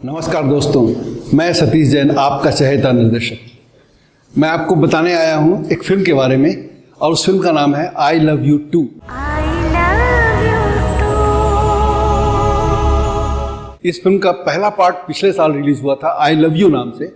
नमस्कार दोस्तों, मैं सतीश जैन, आपका चहेता निर्देशक। मैं आपको बताने आया हूँ एक फिल्म के बारे में, और उस फिल्म का नाम है आई लव यू टू। इस फिल्म का पहला पार्ट पिछले साल रिलीज हुआ था, आई लव यू नाम से,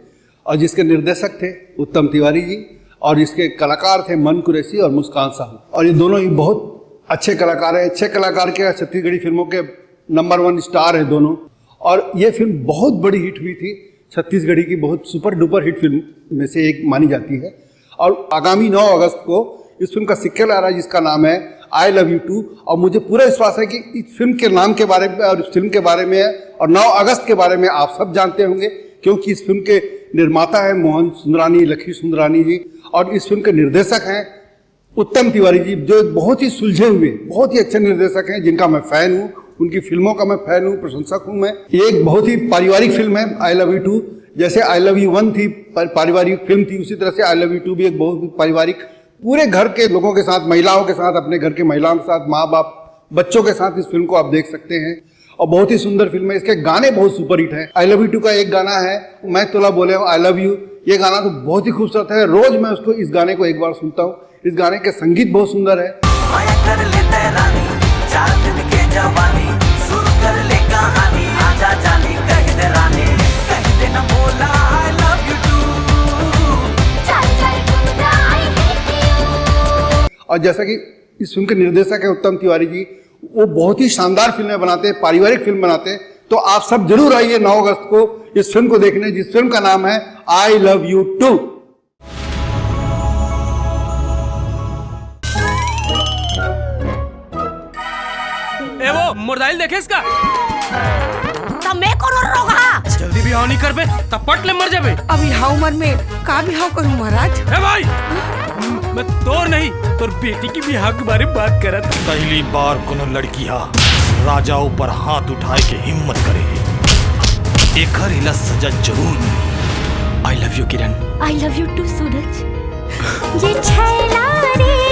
और जिसके निर्देशक थे उत्तम तिवारी जी, और इसके कलाकार थे मन कुरैशी और मुस्कान साहू। और ये दोनों ही बहुत अच्छे कलाकार हैं। अच्छे कलाकार के छत्तीसगढ़ी फिल्मों के नंबर 1 स्टार हैं दोनों। और ये फिल्म बहुत बड़ी हिट हुई थी, छत्तीसगढ़ी की बहुत सुपर डुपर हिट फिल्म में से एक मानी जाती है। और आगामी 9 अगस्त को इस फिल्म का सीक्वल आ रहा है जिसका नाम है आई लव यू टू। और मुझे पूरा विश्वास है कि इस फिल्म के नाम के बारे में और इस फिल्म के बारे में और 9 अगस्त के बारे में आप सब जानते होंगे, क्योंकि इस फिल्म के निर्माता है मोहन सुंदरानी, लक्ष्मी सुंदरानी जी, और इस फिल्म के निर्देशक हैं उत्तम तिवारी जी, जो बहुत ही सुलझे हुए, बहुत ही अच्छे निर्देशक हैं, जिनका मैं फैन हूँ, उनकी फिल्मों का मैं फैन हूँ, प्रशंसक हूँ मैं। ये एक बहुत ही पारिवारिक फिल्म है आई लव यू टू। जैसे आई लव यू 1 थी, पारिवारिक फिल्म थी, उसी तरह से आई लव यू टू भी एक बहुत पारिवारिक, पूरे घर के लोगों के साथ, महिलाओं के साथ, अपने घर के महिलाओं के साथ, माँ बाप, बच्चों के साथ इस फिल्म को आप देख सकते हैं। और बहुत ही सुंदर फिल्म है। इसके गाने बहुत सुपर हिट हैं। आई लव यू टू का एक गाना है, मैं तोला बोले आई लव यू, ये गाना तो बहुत ही खूबसूरत है। रोज मैं उसको, इस गाने को एक बार सुनता हूँ। इस गाने के संगीत बहुत सुंदर है। और जैसा कि इस फिल्म के निर्देशक है उत्तम तिवारी जी, वो बहुत ही शानदार फिल्में बनाते हैं, पारिवारिक फिल्म बनाते हैं। तो आप सब जरूर आइए 9 अगस्त को इस फिल्म को देखने, जिस फिल्म का नाम है आई लव यू टू। ए वो मोबाइल देखे इसका? तब मैं कौन रोगा? जल्दी भी हाव नहीं कर बे, तब पट ले मर जाबे। अभी हाउ उम्र में का भी हाउ करूं महाराज? ए भाई, मैं तोर नहीं, तोर बेटी की बिहार के बारे में बात करत। पहली बार कोनो लड़किया राजा ऊपर हाथ उठाए के हिम्मत करे, एकर इला सजा जरूर मिली। I love you Kiran. I love you too Suraj. ये छैला रे